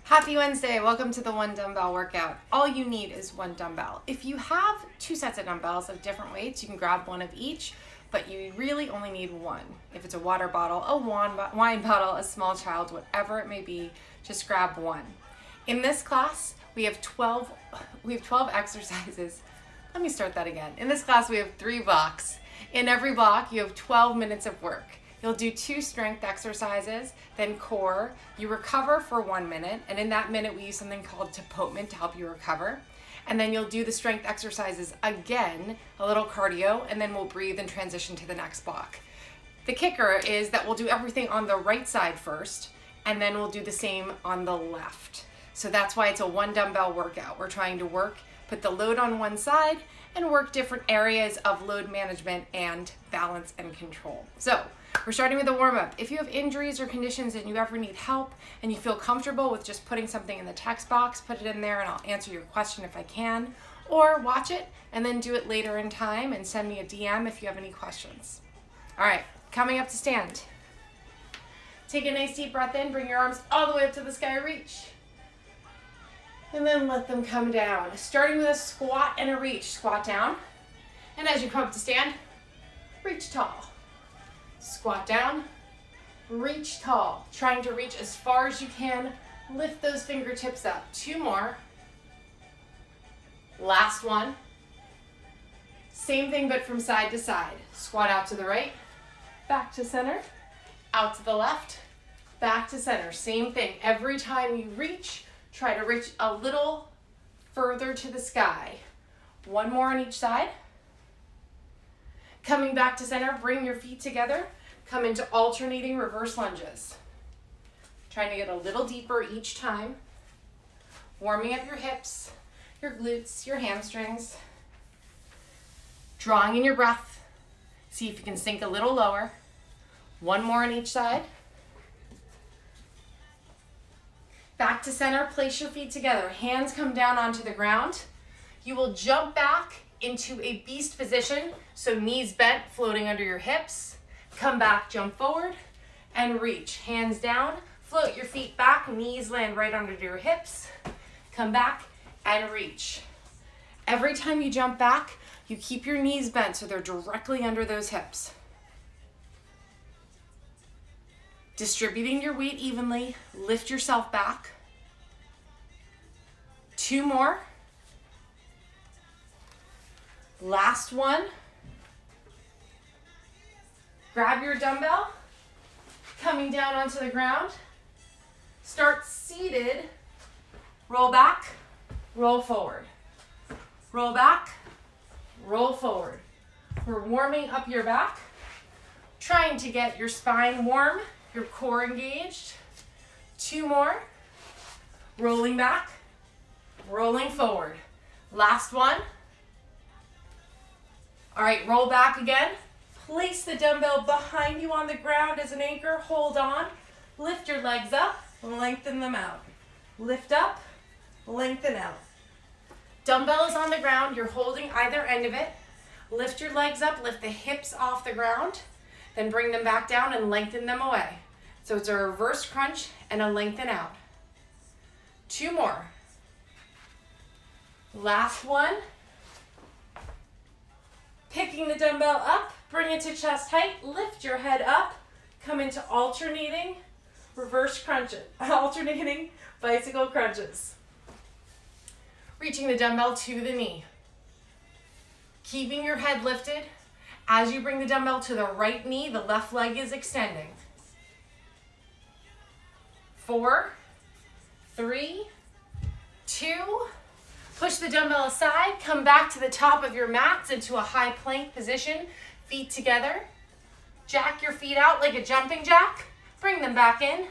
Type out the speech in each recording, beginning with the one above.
Happy Wednesday. Welcome to the one dumbbell workout. All you need is one dumbbell. If you have two sets of dumbbells of different weights, you can grab one of each, but you really only need one. If it's a water bottle, a wine bottle, a small child, whatever it may be, just grab one. In this class, we have 12 exercises. Let me start that again. In this class, we have 3 blocks. In every block, you have 12 minutes of work. You'll do 2 strength exercises, then core. You recover for 1 minute, and in that minute we use something called tapotement to help you recover. And then you'll do the strength exercises again, a little cardio, and then we'll breathe and transition to the next block. The kicker is that we'll do everything on the right side first, and then we'll do the same on the left. So that's why it's a one dumbbell workout. We're trying to put the load on one side and work different areas of load management and balance and control. So we're starting with a warm-up. If you have injuries or conditions and you ever need help and you feel comfortable with just putting something in the text box, put it in there and I'll answer your question if I can, or watch it and then do it later in time and send me a DM if you have any questions. All right, coming up to stand. Take a nice deep breath in, bring your arms all the way up to the sky, reach. And then let them come down. Starting with a squat and a reach. Squat down. And as you come up to stand, reach tall. Squat down, reach tall. Trying to reach as far as you can. Lift those fingertips up. 2 more. Last one. Same thing but from side to side. Squat out to the right, back to center, out to the left, back to center. Same thing. Every time you reach, try to reach a little further to the sky. 1 more on each side. Coming back to center, bring your feet together. Come into alternating reverse lunges. Trying to get a little deeper each time. Warming up your hips, your glutes, your hamstrings. Drawing in your breath. See if you can sink a little lower. 1 more on each side. Back to center, place your feet together. Hands come down onto the ground. You will jump back into a beast position, so knees bent, floating under your hips. Come back, jump forward, and reach. Hands down, float your feet back, knees land right under your hips. Come back and reach. Every time you jump back, you keep your knees bent so they're directly under those hips. Distributing your weight evenly, lift yourself back. 2 more. Last one. Grab your dumbbell, coming down onto the ground. Start seated, roll back, roll forward. Roll back, roll forward. We're warming up your back, trying to get your spine warm, your core engaged. 2 more. Rolling back, rolling forward. Last one. All right, roll back again. Place the dumbbell behind you on the ground as an anchor. Hold on. Lift your legs up, lengthen them out. Lift up, lengthen out. Dumbbell is on the ground. You're holding either end of it. Lift your legs up, lift the hips off the ground, then bring them back down and lengthen them away. So it's a reverse crunch and a lengthen out. 2 more. Last one. Picking the dumbbell up, bring it to chest height, lift your head up, come into alternating reverse crunches, alternating bicycle crunches. Reaching the dumbbell to the knee. Keeping your head lifted. As you bring the dumbbell to the right knee, the left leg is extending. 4, 3, 2, push the dumbbell aside, come back to the top of your mats into a high plank position, feet together. Jack your feet out like a jumping jack, bring them back in.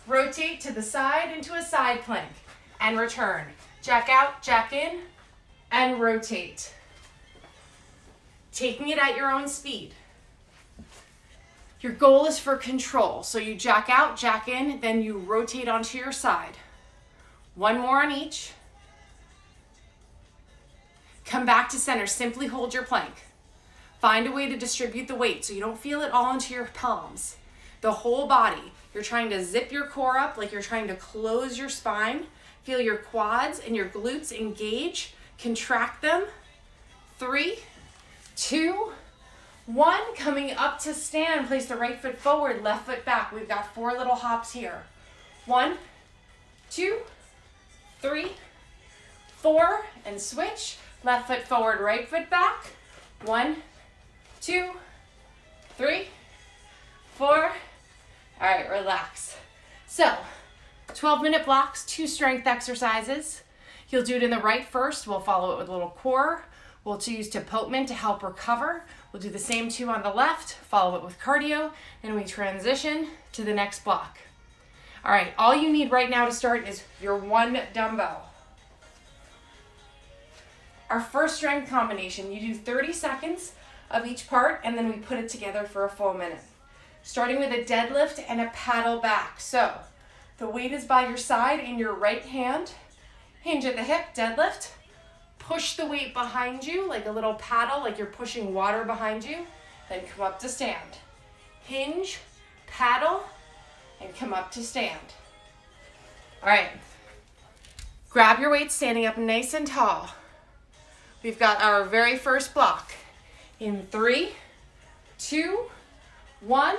Rotate to the side into a side plank and return. Jack out, jack in, and rotate. Taking it at your own speed. Your goal is for control, so you jack out, jack in, then you rotate onto your side. 1 more on each. Come back to center, simply hold your plank. Find a way to distribute the weight so you don't feel it all into your palms. The whole body. You're trying to zip your core up like you're trying to close your spine. Feel your quads and your glutes engage. Contract them. 3, 2, 1. Coming up to stand. Place the right foot forward, left foot back. We've got 4 little hops here. 1, 2, 3, 4, and switch. Left foot forward, right foot back. 1, 2, 3, 4. All right, relax. So, 12-minute blocks, 2 strength exercises. You'll do it in the right first. We'll follow it with a little core. We'll use Tapotement to help recover. We'll do the same 2 on the left, follow it with cardio, and we transition to the next block. All right, all you need right now to start is your 1 dumbbell. Our first strength combination, you do 30 seconds of each part, and then we put it together for a full minute. Starting with a deadlift and a paddle back. So the weight is by your side in your right hand. Hinge at the hip, deadlift. Push the weight behind you like a little paddle, like you're pushing water behind you. Then come up to stand. Hinge, paddle, and come up to stand. All right. Grab your weight standing up nice and tall. We've got our very first block. In 3, 2, 1,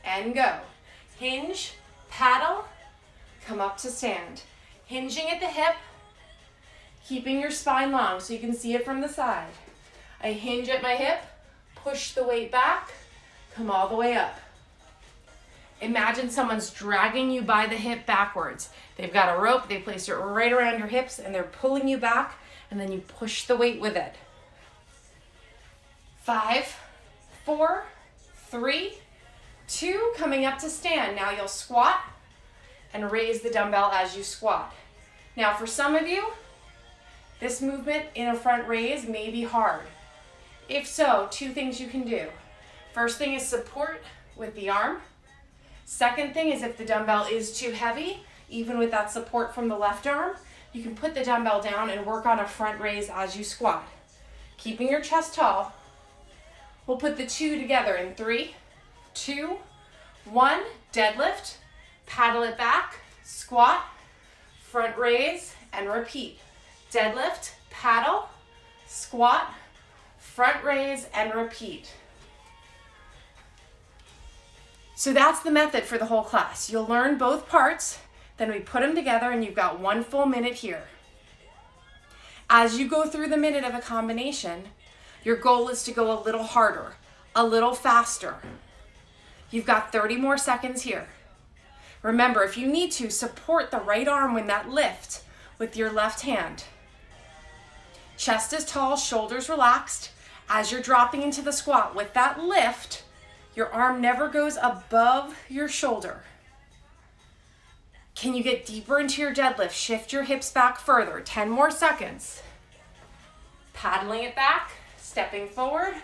and go. Hinge, paddle, come up to stand. Hinging at the hip, keeping your spine long so you can see it from the side. I hinge at my hip, push the weight back, come all the way up. Imagine someone's dragging you by the hip backwards. They've got a rope, they place it right around your hips, and they're pulling you back, and then you push the weight with it. 5, 4, 3, 2, coming up to stand. Now you'll squat and raise the dumbbell as you squat. Now for some of you, this movement in a front raise may be hard. If so, 2 things you can do. First thing is support with the arm. Second thing is if the dumbbell is too heavy, even with that support from the left arm, you can put the dumbbell down and work on a front raise as you squat. Keeping your chest tall. We'll put the 2 together in 3, 2, 1, deadlift, paddle it back, squat, front raise, and repeat. Deadlift, paddle, squat, front raise, and repeat. So that's the method for the whole class. You'll learn both parts, then we put them together and you've got 1 full minute here. As you go through the minute of a combination, your goal is to go a little harder, a little faster. You've got 30 more seconds here. Remember, if you need to, support the right arm when that lift with your left hand. Chest is tall, shoulders relaxed. As you're dropping into the squat with that lift, your arm never goes above your shoulder. Can you get deeper into your deadlift? Shift your hips back further. 10 more seconds. Paddling it back, stepping forward,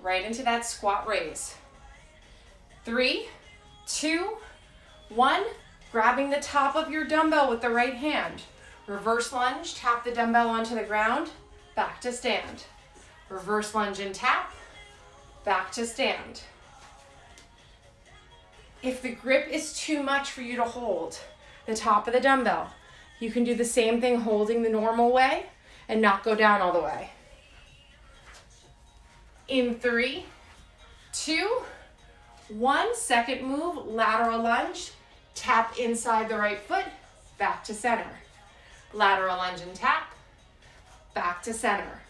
right into that squat raise. 3, 2, 1. Grabbing the top of your dumbbell with the right hand. Reverse lunge, tap the dumbbell onto the ground, back to stand. Reverse lunge and tap, back to stand. If the grip is too much for you to hold the top of the dumbbell, you can do the same thing holding the normal way and not go down all the way. In 3, 2, 1, second move, lateral lunge, tap inside the right foot, back to center. Lateral lunge and tap, back to center.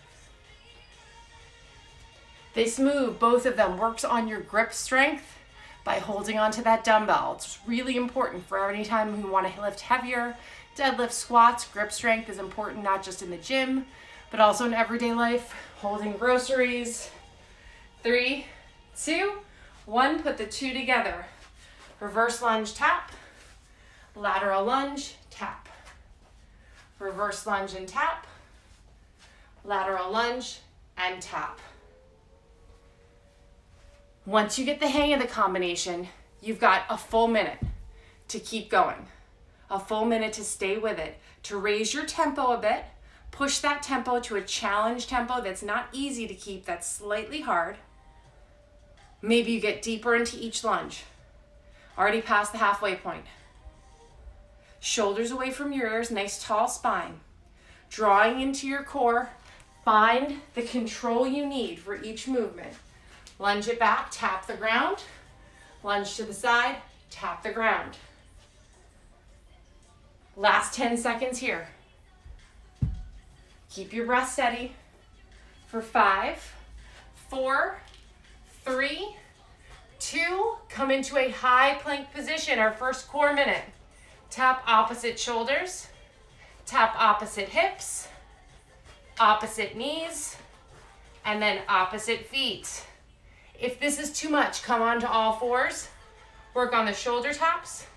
This move, both of them, works on your grip strength by holding onto that dumbbell. It's really important for any time you want to lift heavier, deadlift, squats. Grip strength is important not just in the gym, but also in everyday life, holding groceries. 3, 2, 1, put the 2 together. Reverse lunge, tap. Lateral lunge, tap. Reverse lunge and tap. Lateral lunge and tap. Once you get the hang of the combination, you've got a full minute to keep going. A full minute to stay with it, to raise your tempo a bit, push that tempo to a challenge tempo that's not easy to keep, that's slightly hard. Maybe you get deeper into each lunge. Already past the halfway point. Shoulders away from your ears, nice tall spine. Drawing into your core, find the control you need for each movement. Lunge it back, tap the ground. Lunge to the side, tap the ground. Last 10 seconds here. Keep your breath steady for 5, 4, 3, 2, come into a high plank position, our first core minute. Tap opposite shoulders, tap opposite hips, opposite knees, and then opposite feet. If this is too much, come on to all fours. Work on the shoulder taps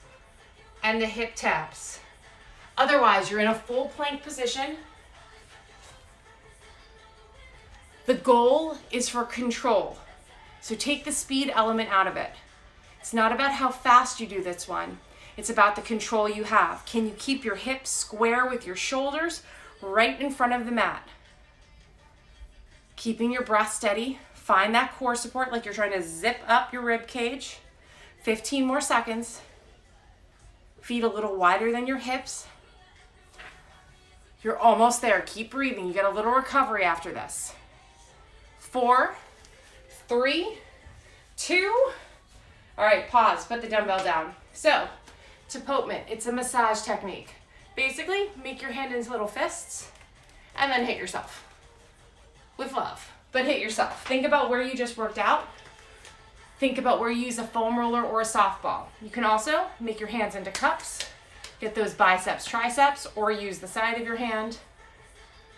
and the hip taps. Otherwise, you're in a full plank position. The goal is for control. So take the speed element out of it. It's not about how fast you do this one. It's about the control you have. Can you keep your hips square with your shoulders right in front of the mat? Keeping your breath steady. Find that core support like you're trying to zip up your rib cage. 15 more seconds. Feet a little wider than your hips. You're almost there. Keep breathing. You get a little recovery after this. 4, 3, 2. All right, pause. Put the dumbbell down. So, Tapotment, it's a massage technique. Basically, make your hand into little fists and then hit yourself. With love, but hit yourself. Think about where you just worked out. Think about where you use a foam roller or a softball. You can also make your hands into cups, get those biceps, triceps, or use the side of your hand,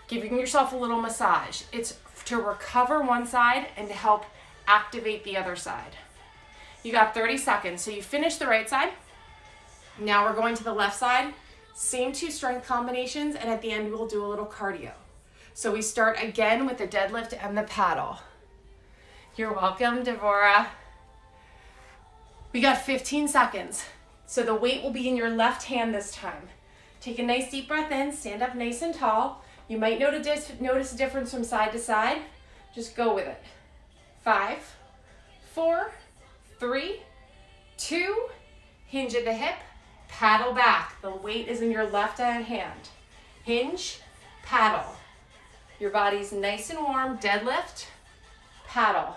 giving yourself a little massage. It's to recover one side and to help activate the other side. You got 30 seconds. So you finish the right side. Now we're going to the left side. Same 2 strength combinations, and at the end we'll do a little cardio. So we start again with the deadlift and the paddle. You're welcome, Devorah. We got 15 seconds. So the weight will be in your left hand this time. Take a nice deep breath in, stand up nice and tall. You might notice a difference from side to side. Just go with it. 5, 4, 3, 2, hinge at the hip, paddle back. The weight is in your left hand. Hinge, paddle. Your body's nice and warm. Deadlift, paddle.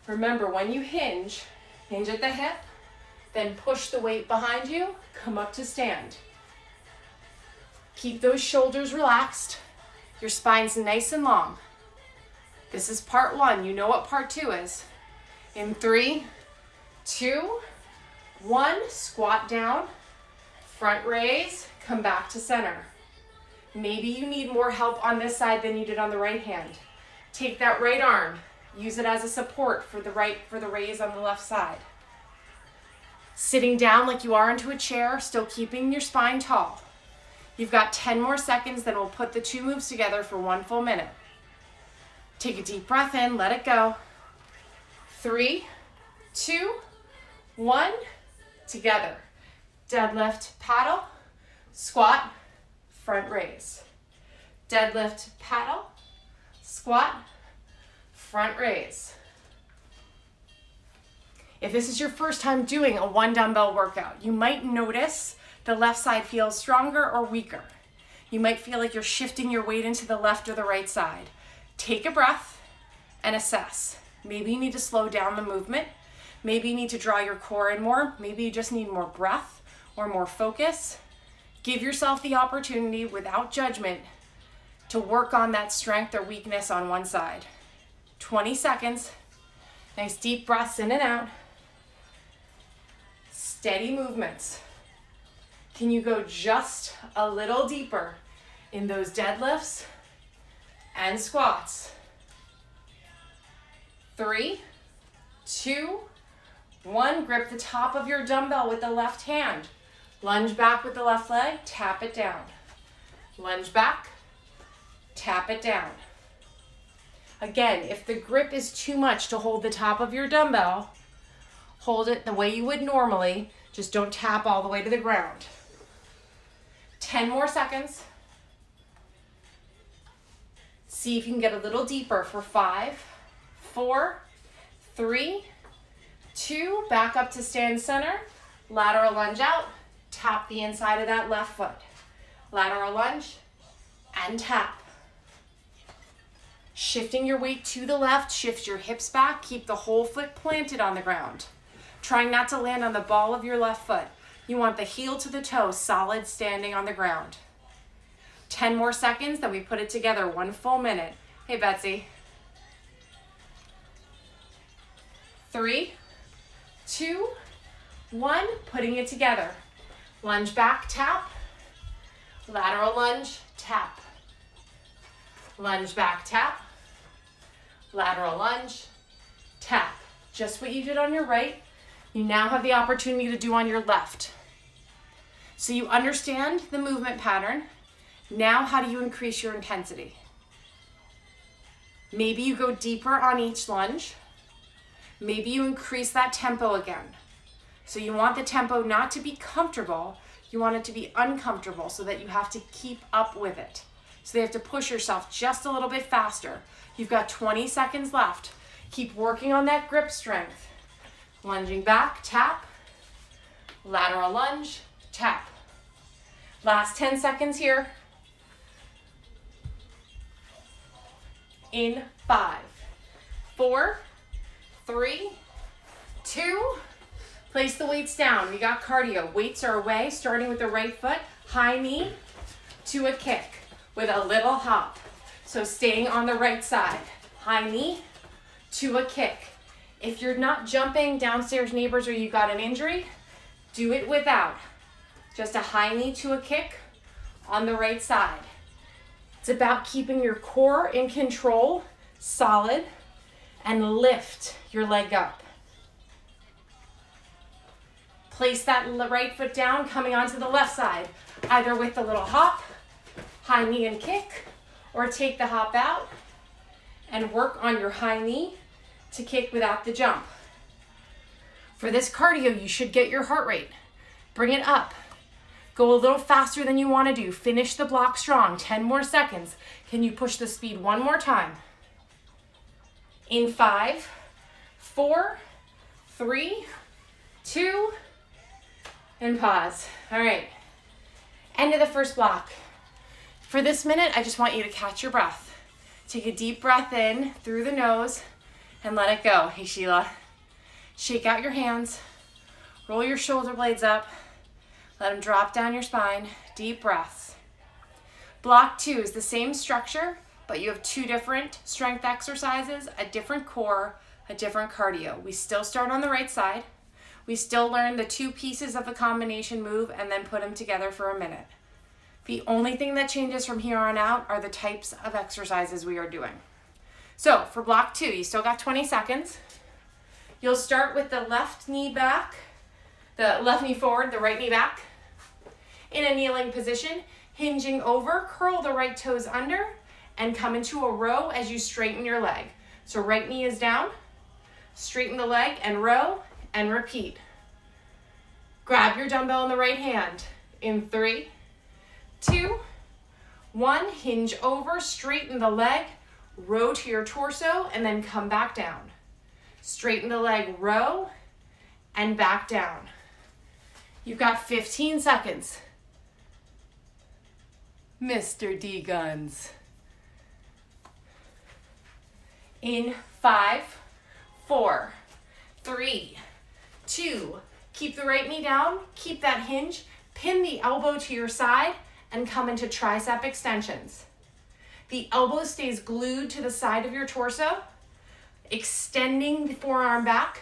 Remember, when you hinge at the hip, then push the weight behind you, come up to stand. Keep those shoulders relaxed. Your spine's nice and long. This is part 1. You know what part 2 is. In 3, 2, 1, squat down, front raise, come back to center. Maybe you need more help on this side than you did on the right hand. Take that right arm, use it as a support for the raise on the left side. Sitting down like you are into a chair, still keeping your spine tall. You've got 10 more seconds, then we'll put the 2 moves together for 1 full minute. Take a deep breath in, let it go. 3, 2, 1, together. Deadlift, paddle, squat, front raise. Deadlift, paddle, squat, front raise. If this is your first time doing a 1 dumbbell workout, you might notice the left side feels stronger or weaker. You might feel like you're shifting your weight into the left or the right side. Take a breath and assess. Maybe you need to slow down the movement. Maybe you need to draw your core in more. Maybe you just need more breath or more focus. Give yourself the opportunity without judgment to work on that strength or weakness on one side. 20 seconds. Nice deep breaths in and out. Steady movements. Can you go just a little deeper in those deadlifts and squats? 3, 2, 1. Grip the top of your dumbbell with the left hand. Lunge back with the left leg, tap it down. Lunge back, tap it down. Again, if the grip is too much to hold the top of your dumbbell, hold it the way you would normally, just don't tap all the way to the ground. 10 more seconds. See if you can get a little deeper for 5, 4, 3, 2, back up to stand center. Lateral lunge out, tap the inside of that left foot. Lateral lunge and tap. Shifting your weight to the left, shift your hips back, keep the whole foot planted on the ground. Trying not to land on the ball of your left foot. You want the heel to the toe solid standing on the ground. 10 more seconds, then we put it together, 1 full minute. Hey, Betsy. 3, 2, 1, putting it together. Lunge back, tap. Lateral lunge, tap. Lunge back, tap. Lateral lunge, tap. Just what you did on your right, you now have the opportunity to do on your left. So you understand the movement pattern. Now how do you increase your intensity? Maybe you go deeper on each lunge. Maybe you increase that tempo again. So you want the tempo not to be comfortable, you want it to be uncomfortable so that you have to keep up with it. So you have to push yourself just a little bit faster. You've got 20 seconds left. Keep working on that grip strength. Lunging back, tap. Lateral lunge, tap. Last 10 seconds here. In 5, 4, 3, 2, place the weights down. We got cardio. Weights are away, starting with the right foot, high knee to a kick with a little hop. So staying on the right side, high knee to a kick. If you're not jumping downstairs neighbors or you got an injury, do it without. Just a high knee to a kick on the right side. It's about keeping your core in control, solid, and lift your leg up. Place that right foot down, coming onto the left side, either with the little hop, high knee and kick, or take the hop out and work on your high knee to kick without the jump. For this cardio, you should get your heart rate. Bring it up. Go a little faster than you want to do. Finish the block strong. 10 more seconds. Can you push the speed one more time? In 5, 4, 3, 2, and pause. All right. End of the first block. For this minute, I just want you to catch your breath. Take a deep breath in through the nose and let it go. Hey, Sheila. Shake out your hands. Roll your shoulder blades up. Let them drop down your spine. Deep breaths. Block 2 is the same structure, but you have 2 different strength exercises, a different core, a different cardio. We still start on the right side. We still learn the 2 pieces of the combination move and then put them together for a minute. The only thing that changes from here on out are the types of exercises we are doing. So for block 2, you still got 20 seconds. You'll start with the left knee back, the left knee forward, the right knee back. In a kneeling position, hinging over, curl the right toes under, and come into a row as you straighten your leg. So right knee is down, straighten the leg and row, and repeat. Grab your dumbbell in the right hand. In 3, 2, 1, hinge over, straighten the leg, row to your torso, and then come back down. Straighten the leg, row, and back down. You've got 15 seconds. Mr. D-Guns. In 5, 4, 3, 2, keep the right knee down, keep that hinge, pin the elbow to your side, and come into tricep extensions. The elbow stays glued to the side of your torso, extending the forearm back.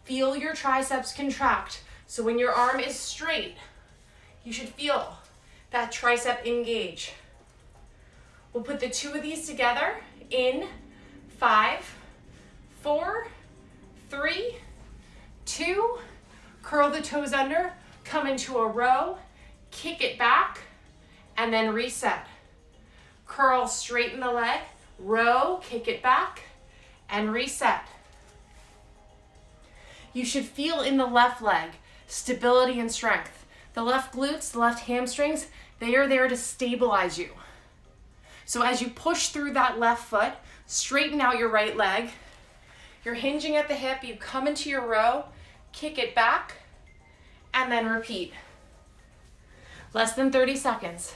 Feel your triceps contract. So when your arm is straight, you should feel that tricep engage. We'll put the 2 of these together in 5, 4, 3, 2, curl the toes under, come into a row, kick it back, and then reset. Curl, straighten the leg, row, kick it back, and reset. You should feel in the left leg stability and strength. The left glutes, the left hamstrings, they are there to stabilize you. So as you push through that left foot, straighten out your right leg. You're hinging at the hip, you come into your row, kick it back, and then repeat. Less than 30 seconds.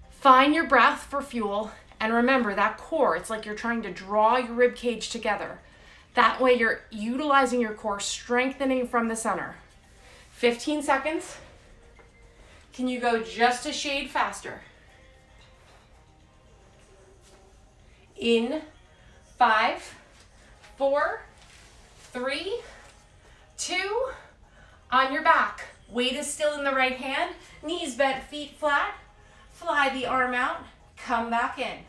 Find your breath for fuel, and remember that core, it's like you're trying to draw your rib cage together. That way you're utilizing your core, strengthening from the center. 15 seconds. Can you go just a shade faster? In 5, 4, 3, 2, on your back. Weight is still in the right hand, knees bent, feet flat. Fly the arm out, come back in.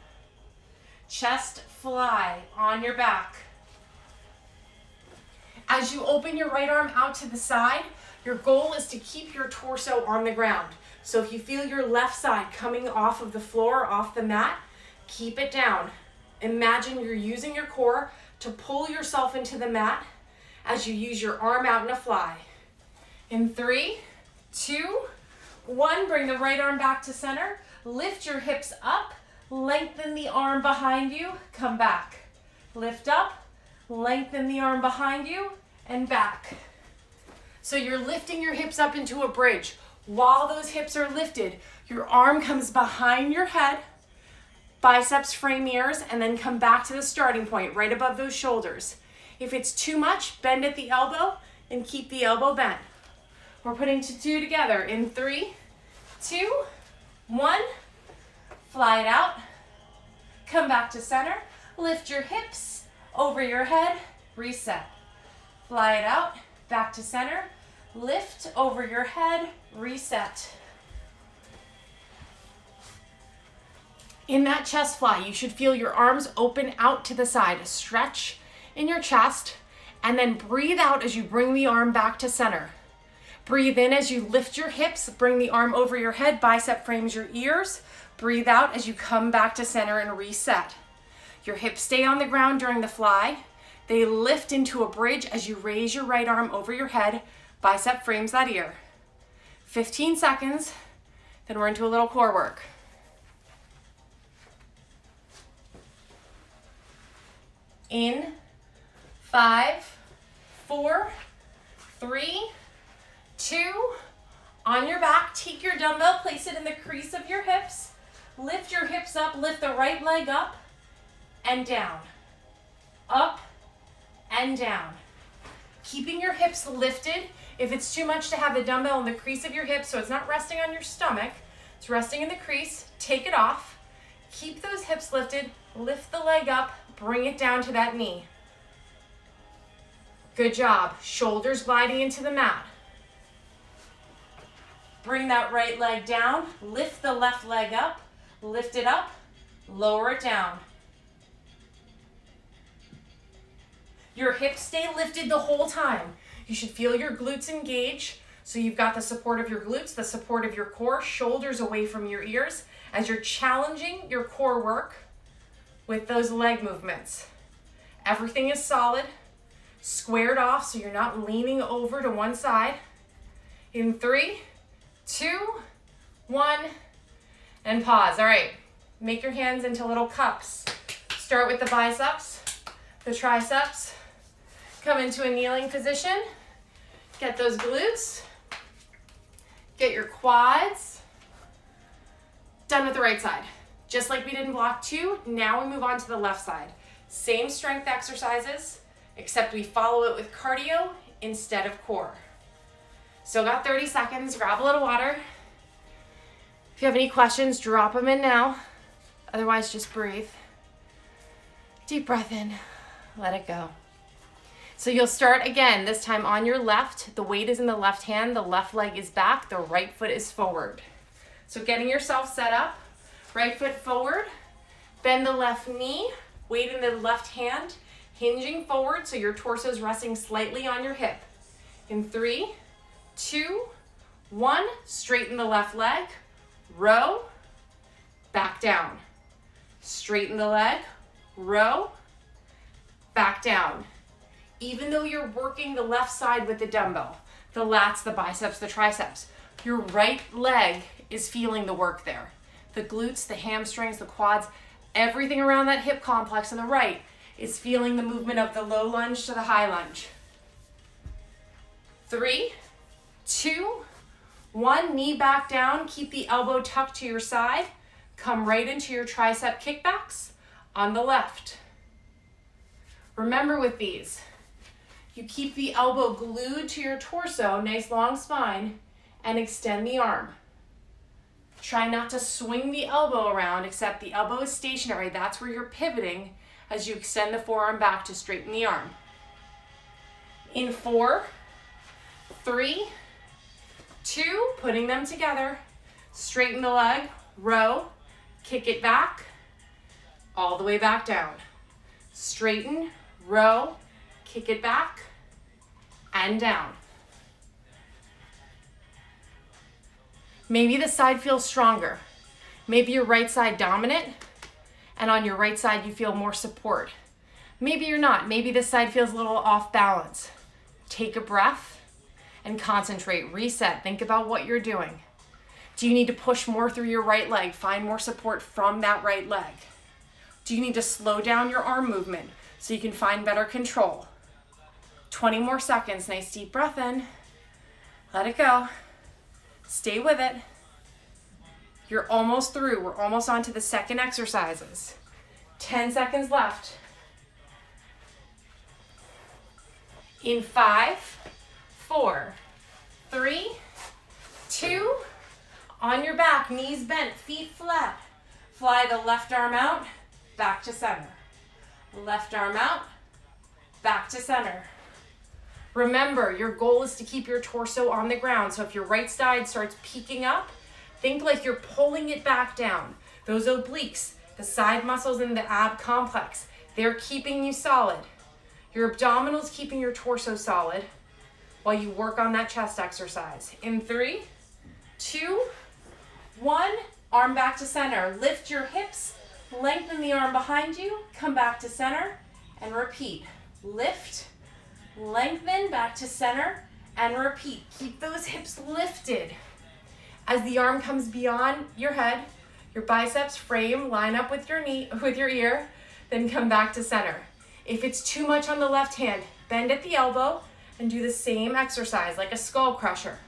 Chest fly on your back. As you open your right arm out to the side, your goal is to keep your torso on the ground. So if you feel your left side coming off of the floor, off the mat, keep it down. Imagine you're using your core to pull yourself into the mat as you use your arm out in a fly. In 3, 2, 1, bring the right arm back to center. Lift your hips up, lengthen the arm behind you, come back. Lift up, lengthen the arm behind you, and back. So you're lifting your hips up into a bridge. While those hips are lifted, your arm comes behind your head, biceps frame ears, and then come back to the starting point, right above those shoulders. If it's too much, bend at the elbow and keep the elbow bent. We're putting 2 together in 3, 2, 1. Fly it out. Come back to center. Lift your hips over your head. Reset. Fly it out. Back to center. Lift over your head. Reset. In that chest fly, you should feel your arms open out to the side. Stretch in your chest, and then breathe out as you bring the arm back to center. Breathe in as you lift your hips, bring the arm over your head, bicep frames your ears. Breathe out as you come back to center and reset. Your hips stay on the ground during the fly. They lift into a bridge as you raise your right arm over your head, bicep frames that ear. 15 seconds, then we're into a little core work. In 5, 4, 3, 2, on your back, take your dumbbell, place it in the crease of your hips, lift your hips up, lift the right leg up and down, up and down. Keeping your hips lifted. If it's too much to have the dumbbell in the crease of your hips, so it's not resting on your stomach, it's resting in the crease, take it off, keep those hips lifted, lift the leg up, bring it down to that knee. Good job. Shoulders gliding into the mat. Bring that right leg down, lift the left leg up, lift it up, lower it down. Your hips stay lifted the whole time. You should feel your glutes engage, so you've got the support of your glutes, the support of your core, shoulders away from your ears, as you're challenging your core work with those leg movements. Everything is solid, squared off, so you're not leaning over to one side. In 3, 2, 1, and pause. All right, make your hands into little cups. Start with the biceps, the triceps. Come into a kneeling position. Get those glutes. Get your quads. Done with the right side. Just like we did in block 2, now we move on to the left side. Same strength exercises, except we follow it with cardio instead of core. Still got 30 seconds, grab a little water. If you have any questions, drop them in now. Otherwise, just breathe. Deep breath in, let it go. So you'll start again, this time on your left. The weight is in the left hand, the left leg is back, the right foot is forward. So getting yourself set up, right foot forward, bend the left knee, weight in the left hand, hinging forward so your torso is resting slightly on your hip. In 3, 2, 1, straighten the left leg, row, back down. Straighten the leg, row, back down. Even though you're working the left side with the dumbbell, the lats, the biceps, the triceps, your right leg is feeling the work there. The glutes, the hamstrings, the quads, everything around that hip complex on the right is feeling the movement of the low lunge to the high lunge. 3, 2, 1, knee back down, keep the elbow tucked to your side, come right into your tricep kickbacks on the left. Remember with these, you keep the elbow glued to your torso, nice long spine, and extend the arm. Try not to swing the elbow around, except the elbow is stationary. That's where you're pivoting as you extend the forearm back to straighten the arm. In 4, 3, 2, putting them together, straighten the leg, row, kick it back, all the way back down. Straighten, row, kick it back, and down. Maybe the side feels stronger. Maybe your right side dominant, and on your right side you feel more support. Maybe you're not. Maybe this side feels a little off balance. Take a breath and concentrate. Reset. Think about what you're doing. Do you need to push more through your right leg? Find more support from that right leg. Do you need to slow down your arm movement so you can find better control? 20 more seconds. Nice deep breath in. Let it go. Stay with it. You're almost through. We're almost on to the second exercises. 10 seconds left. In 5, 4, 3, 2, on your back, knees bent, feet flat. Fly the left arm out, back to center. Left arm out, back to center. Remember, your goal is to keep your torso on the ground. So if your right side starts peeking up, think like you're pulling it back down. Those obliques, the side muscles in the ab complex, they're keeping you solid. Your abdominals keeping your torso solid while you work on that chest exercise. In 3, 2, 1, arm back to center. Lift your hips, lengthen the arm behind you, come back to center, and repeat. Lift, lengthen, back to center, and repeat. Keep those hips lifted. As the arm comes beyond your head, your biceps frame, line up with your knee, with your ear, then come back to center. If it's too much on the left hand, bend at the elbow and do the same exercise like a skull crusher.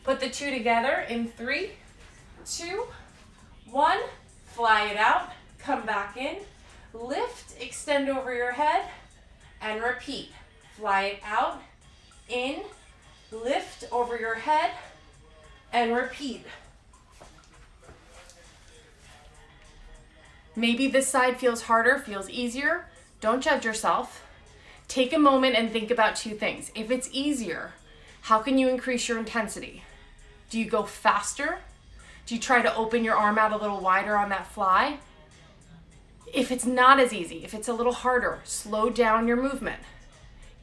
Put the two together in 3, 2, 1, fly it out, come back in, lift, extend over your head, and repeat. Fly it out, in, lift over your head, and repeat. Maybe this side feels harder, feels easier. Don't judge yourself. Take a moment and think about 2 things. If it's easier, how can you increase your intensity? Do you go faster? Do you try to open your arm out a little wider on that fly? If it's not as easy, if it's a little harder, slow down your movement.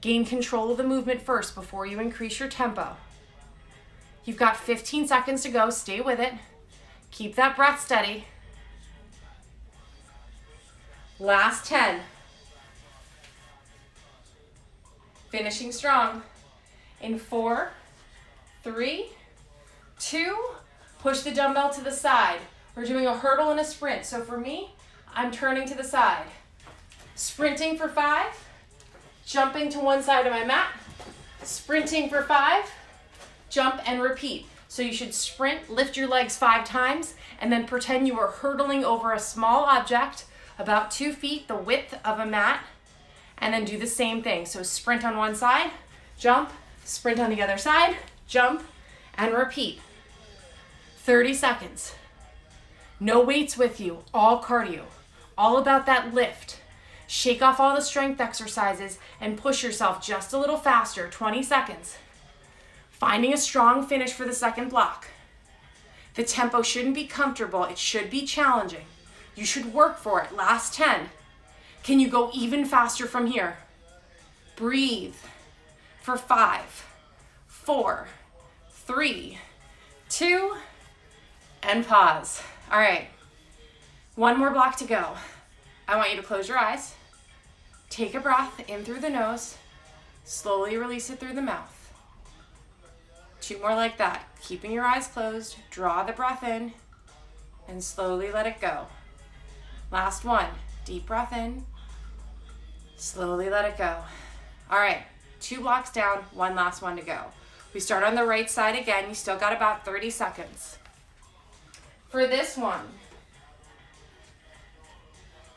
Gain control of the movement first before you increase your tempo. You've got 15 seconds to go. Stay with it. Keep that breath steady. Last 10. Finishing strong. In 4, 3, 2, push the dumbbell to the side. We're doing a hurdle and a sprint. So for me, I'm turning to the side. Sprinting for 5, jumping to one side of my mat, sprinting for 5, jump and repeat. So you should sprint, lift your legs 5 times, and then pretend you are hurdling over a small object about 2 feet, the width of a mat, and then do the same thing. So sprint on one side, jump, sprint on the other side, jump, and repeat. 30 seconds. No weights with you, all cardio. All about that lift. Shake off all the strength exercises and push yourself just a little faster, 20 seconds. Finding a strong finish for the second block. The tempo shouldn't be comfortable, it should be challenging. You should work for it. Last 10. Can you go even faster from here? Breathe for 5, 4, 3, 2, and pause. All right, one more block to go. I want you to close your eyes, take a breath in through the nose, slowly release it through the mouth. 2 more like that. Keeping your eyes closed, draw the breath in, and slowly let it go. Last one, deep breath in, slowly let it go. All right, 2 blocks down, one last one to go. We start on the right side again. You still got about 30 seconds. For this one,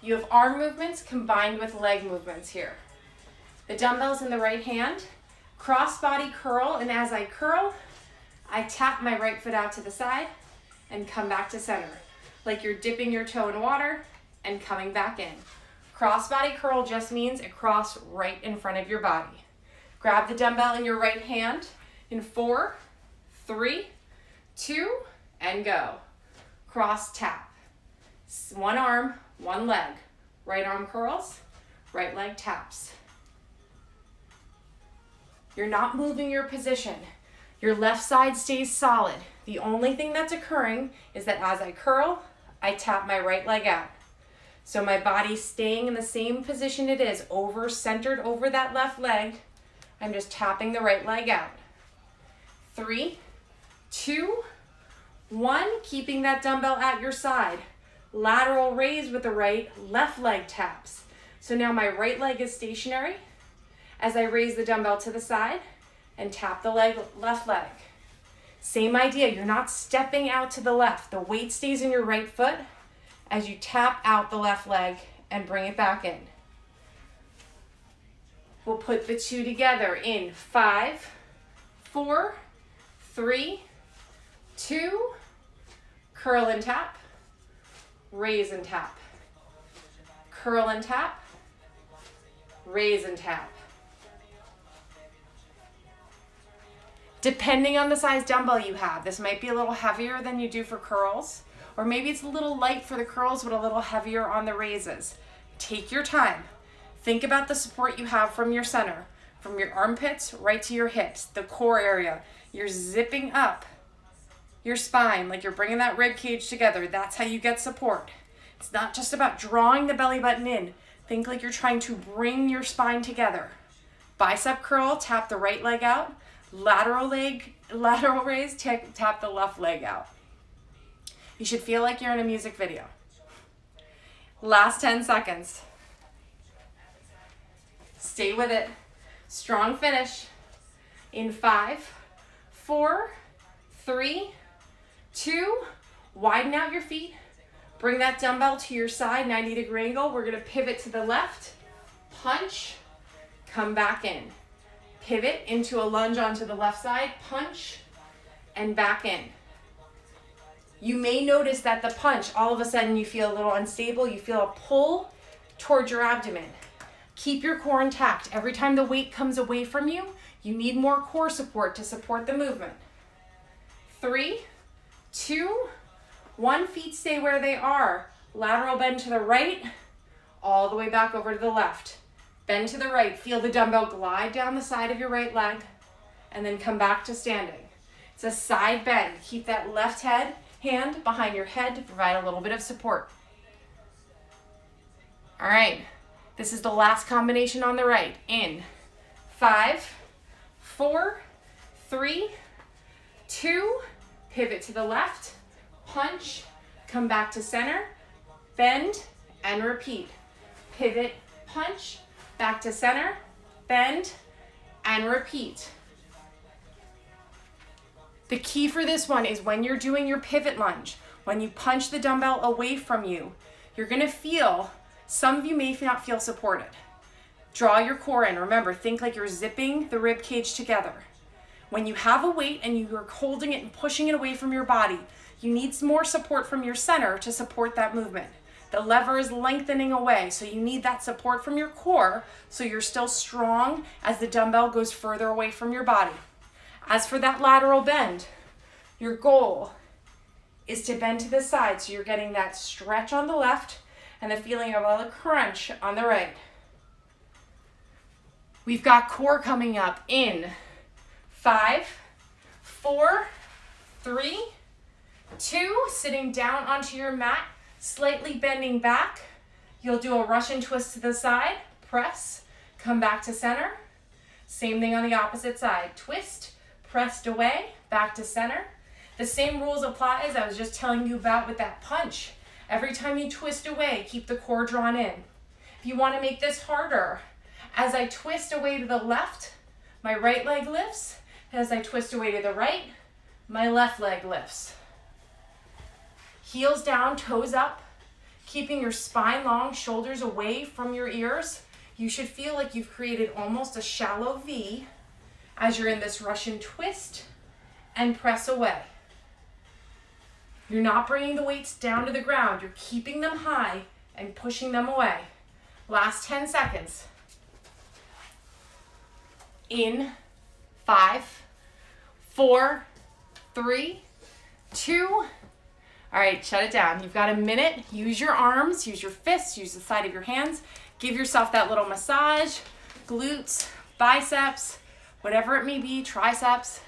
you have arm movements combined with leg movements here. The dumbbell's in the right hand, cross body curl, and as I curl, I tap my right foot out to the side and come back to center, like you're dipping your toe in water and coming back in. Cross body curl just means a cross right in front of your body. Grab the dumbbell in your right hand in 4, 3, 2, and go. Cross tap. One arm, one leg. Right arm curls, right leg taps. You're not moving your position. Your left side stays solid. The only thing that's occurring is that as I curl, I tap my right leg out. So my body's staying in the same position it is, centered over that left leg. I'm just tapping the right leg out. 3, 2, 1, keeping that dumbbell at your side. Lateral raise with the right, left leg taps. So now my right leg is stationary as I raise the dumbbell to the side and tap the left leg. Same idea, you're not stepping out to the left. The weight stays in your right foot as you tap out the left leg and bring it back in. We'll put the two together in 5, 4, 3, 2, curl and tap, raise and tap, curl and tap, raise and tap. Depending on the size dumbbell you have, this might be a little heavier than you do for curls, or maybe it's a little light for the curls but a little heavier on the raises. Take your time. Think about the support you have from your center, from your armpits right to your hips, the core area. You're zipping up your spine like you're bringing that rib cage together. That's how you get support. It's not just about drawing the belly button in. Think like you're trying to bring your spine together. Bicep curl, tap the right leg out. Lateral raise, tap the left leg out. You should feel like you're in a music video. Last 10 seconds. Stay with it. Strong finish. In 5, 4, 3, 2, widen out your feet. Bring that dumbbell to your side, 90-degree angle. We're gonna pivot to the left, punch, come back in. Pivot into a lunge onto the left side, punch, and back in. You may notice that the punch, all of a sudden you feel a little unstable, you feel a pull towards your abdomen. Keep your core intact. Every time the weight comes away from you, you need more core support to support the movement. 3, 2, 1, feet stay where they are. Lateral bend to the right, all the way back over to the left. Bend to the right, feel the dumbbell glide down the side of your right leg, and then come back to standing. It's a side bend. Keep that left hand behind your head to provide a little bit of support. All right, this is the last combination on the right. In 5, 4, 3, 2, pivot to the left, punch, come back to center, bend, and repeat. Pivot, punch, back to center, bend, and repeat. The key for this one is when you're doing your pivot lunge, when you punch the dumbbell away from you, you're gonna feel, some of you may not feel supported. Draw your core in. Remember, think like you're zipping the rib cage together. When you have a weight and you are holding it and pushing it away from your body, you need some more support from your center to support that movement. The lever is lengthening away, so you need that support from your core so you're still strong as the dumbbell goes further away from your body. As for that lateral bend, your goal is to bend to the side so you're getting that stretch on the left and the feeling of a crunch on the right. We've got core coming up in 5, 4, 3, 2, sitting down onto your mat, slightly bending back. You'll do a Russian twist to the side, press, come back to center. Same thing on the opposite side. Twist, pressed away, back to center. The same rules apply as I was just telling you about with that punch. Every time you twist away, keep the core drawn in. If you want to make this harder, as I twist away to the left, my right leg lifts, As I twist away to the right, my left leg lifts. Heels down, toes up, keeping your spine long, shoulders away from your ears. You should feel like you've created almost a shallow V as you're in this Russian twist and press away. You're not bringing the weights down to the ground. You're keeping them high and pushing them away. Last 10 seconds. In 5, 4, 3, 2. All right, shut it down. You've got a minute. Use your arms, use your fists, use the side of your hands. Give yourself that little massage, glutes, biceps, whatever it may be, triceps.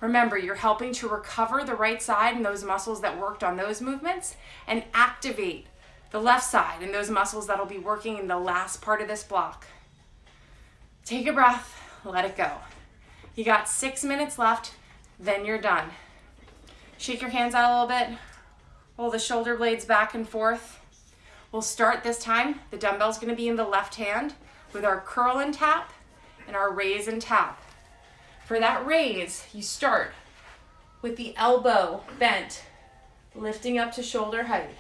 Remember, you're helping to recover the right side and those muscles that worked on those movements and activate the left side and those muscles that'll be working in the last part of this block. Take a breath, let it go. You got 6 minutes left, then you're done. Shake your hands out a little bit, roll the shoulder blades back and forth. We'll start this time. The dumbbell's gonna be in the left hand with our curl and tap and our raise and tap. For that raise, you start with the elbow bent, lifting up to shoulder height.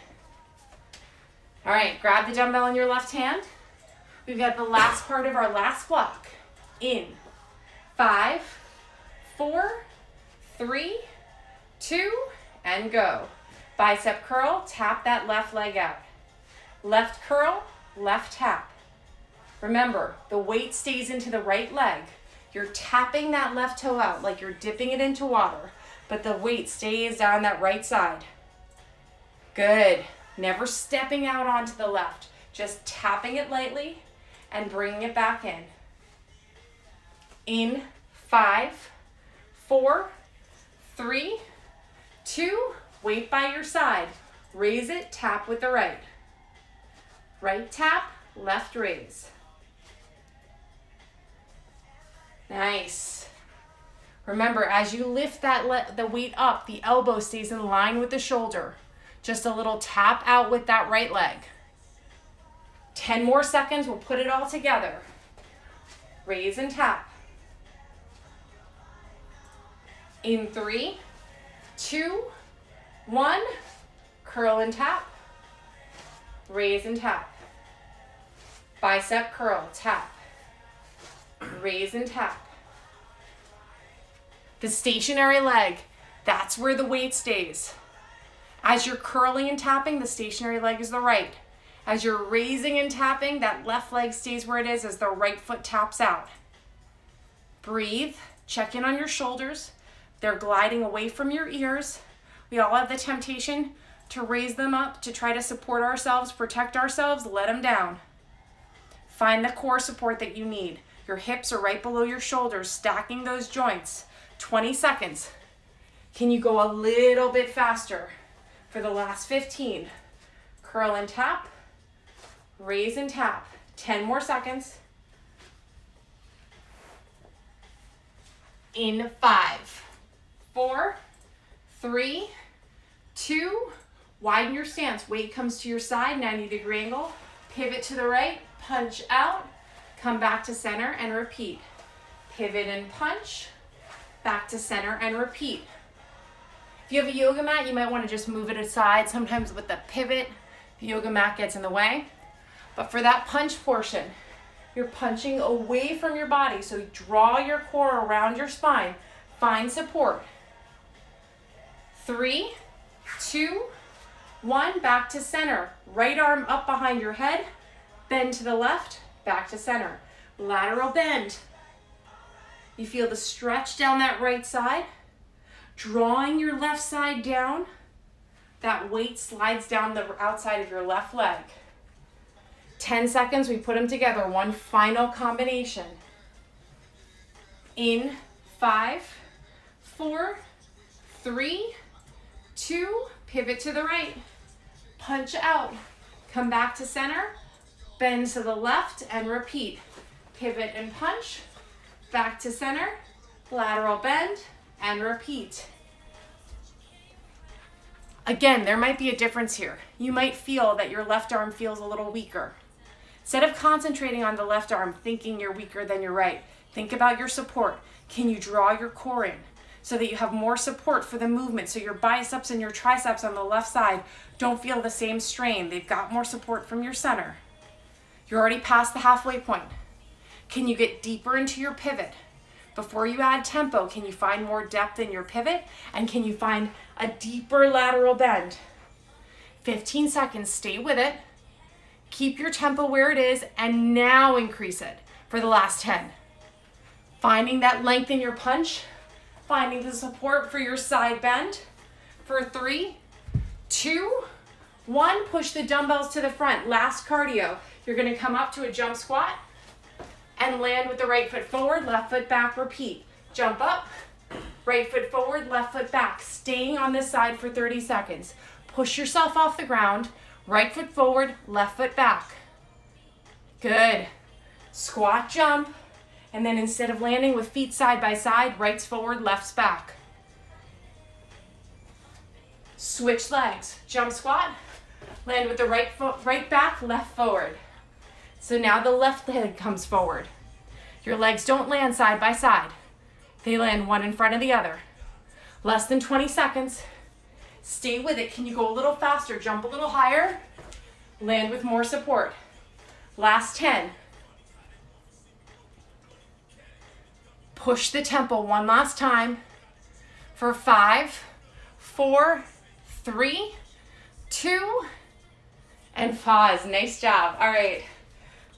All right, grab the dumbbell in your left hand. We've got the last part of our last block. In 5, 4, 3, 2, and go. Bicep curl, tap that left leg out. Left curl, left tap. Remember, the weight stays into the right leg. You're tapping that left toe out like you're dipping it into water, but the weight stays down that right side. Good. Never stepping out onto the left, just tapping it lightly and bringing it back in. In 5, 4, 3, 2, weight by your side. Raise it, tap with the right. Right tap, left raise. Nice. Remember, as you lift the weight up, the elbow stays in line with the shoulder. Just a little tap out with that right leg. 10 more seconds, we'll put it all together. Raise and tap. In 3, 2, 1, curl and tap. Raise and tap. Bicep curl, tap. Raise and tap. The stationary leg, that's where the weight stays. As you're curling and tapping, the stationary leg is the right. As you're raising and tapping, that left leg stays where it is as the right foot taps out. Breathe, check in on your shoulders. They're gliding away from your ears. We all have the temptation to raise them up, to try to support ourselves, protect ourselves, let them down. Find the core support that you need. Your hips are right below your shoulders, stacking those joints. 20 seconds. Can you go a little bit faster? For the last 15. Curl and tap, raise and tap. 10 more seconds. In 5, 4, 3, 2, widen your stance. Weight comes to your side, 90-degree angle. Pivot to the right, punch out, come back to center and repeat. Pivot and punch, back to center and repeat. If you have a yoga mat, you might want to just move it aside. Sometimes with the pivot, the yoga mat gets in the way. But for that punch portion, you're punching away from your body. So draw your core around your spine. Find support. 3, 2, 1, back to center. Right arm up behind your head. Bend to the left, back to center. Lateral bend. You feel the stretch down that right side. Drawing your left side down, that weight slides down the outside of your left leg. 10 seconds, we put them together. One final combination. In 5, 4, 3, 2, pivot to the right. Punch out. Come back to center. Bend to the left and repeat. Pivot and punch. Back to center. Lateral bend. And repeat. Again, there might be a difference here. You might feel that your left arm feels a little weaker. Instead of concentrating on the left arm, thinking you're weaker than your right, Think about your support. Can you draw your core in so that you have more support for the movement, so your biceps and your triceps on the left side don't feel the same strain? They've got more support from your center. You're already past the halfway point. Can you get deeper into your pivot? Before you add tempo, can you find more depth in your pivot? And can you find a deeper lateral bend? 15 seconds, stay with it. Keep your tempo where it is, and now increase it for the last 10. Finding that length in your punch, finding the support for your side bend. For 3, 2, 1, push the dumbbells to the front. Last cardio. You're gonna come up to a jump squat and land with the right foot forward, left foot back, repeat. Jump up, right foot forward, left foot back. Staying on this side for 30 seconds. Push yourself off the ground, right foot forward, left foot back. Good. Squat, jump, and then instead of landing with feet side by side, rights forward, lefts back. Switch legs, jump squat, land with the right foot, right back, left forward. So now the left leg comes forward. Your legs don't land side by side. They land one in front of the other. Less than 20 seconds. Stay with it. Can you go a little faster? Jump a little higher. Land with more support. Last 10. Push the tempo one last time. For 5, 4, 3, 2, and pause. Nice job. All right.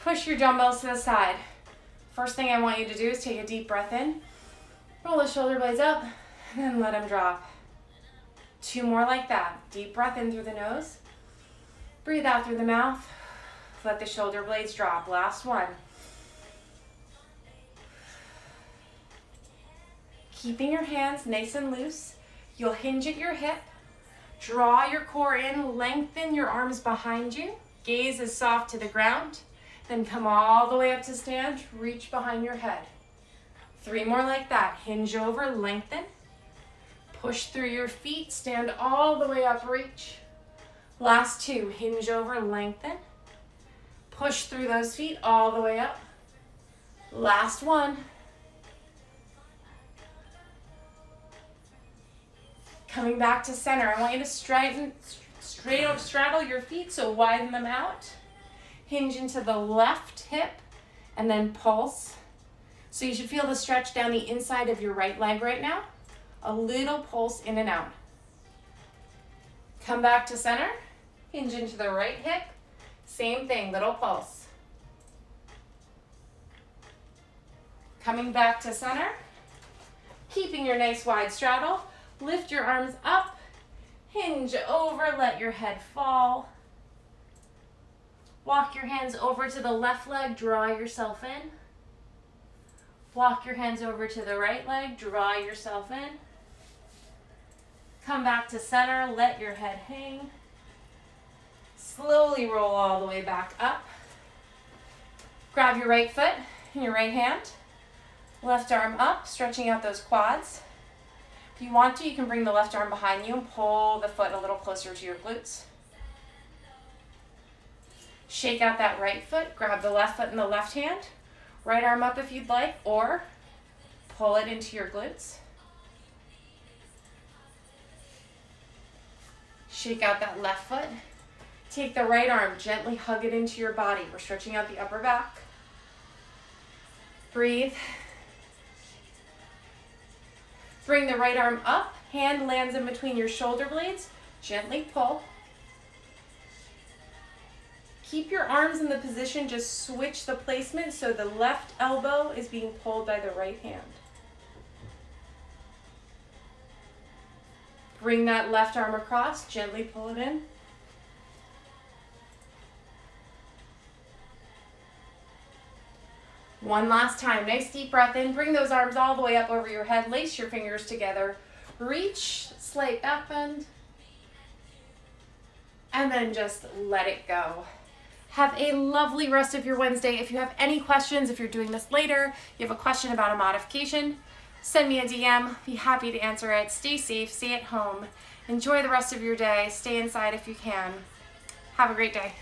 Push your dumbbells to the side. First thing I want you to do is take a deep breath in. Roll the shoulder blades up, and then let them drop. 2 more like that. Deep breath in through the nose. Breathe out through the mouth. Let the shoulder blades drop. Last one. Keeping your hands nice and loose. You'll hinge at your hip. Draw your core in. Lengthen your arms behind you. Gaze is soft to the ground. Then come all the way up to stand. Reach behind your head. 3 more like that. Hinge over, lengthen. Push through your feet. Stand all the way up, reach. Last 2. Hinge over, lengthen. Push through those feet all the way up. Last 1. Coming back to center. I want you to straddle your feet, so widen them out. Hinge into the left hip and then pulse. So you should feel the stretch down the inside of your right leg right now. A little pulse in and out. Come back to center. Hinge into the right hip. Same thing, little pulse. Coming back to center. Keeping your nice wide straddle. Lift your arms up. Hinge over, let your head fall. Walk your hands over to the left leg, draw yourself in. Walk your hands over to the right leg, draw yourself in. Come back to center, let your head hang. Slowly roll all the way back up. Grab your right foot in your right hand. Left arm up, stretching out those quads. If you want to, you can bring the left arm behind you and pull the foot a little closer to your glutes. Shake out that right foot, grab the left foot in the left hand, right arm up if you'd like, or pull it into your glutes. Shake out that left foot. Take the right arm, gently hug it into your body. We're stretching out the upper back. Breathe. Bring the right arm up, hand lands in between your shoulder blades, gently pull. Keep your arms in the position, just switch the placement so the left elbow is being pulled by the right hand. Bring that left arm across, gently pull it in. One last time, nice deep breath in, bring those arms all the way up over your head, lace your fingers together, reach, slight back bend, and then just let it go. Have a lovely rest of your Wednesday. If you have any questions, if you're doing this later, you have a question about a modification, send me a DM. Be happy to answer it. Stay safe, stay at home. Enjoy the rest of your day. Stay inside if you can. Have a great day.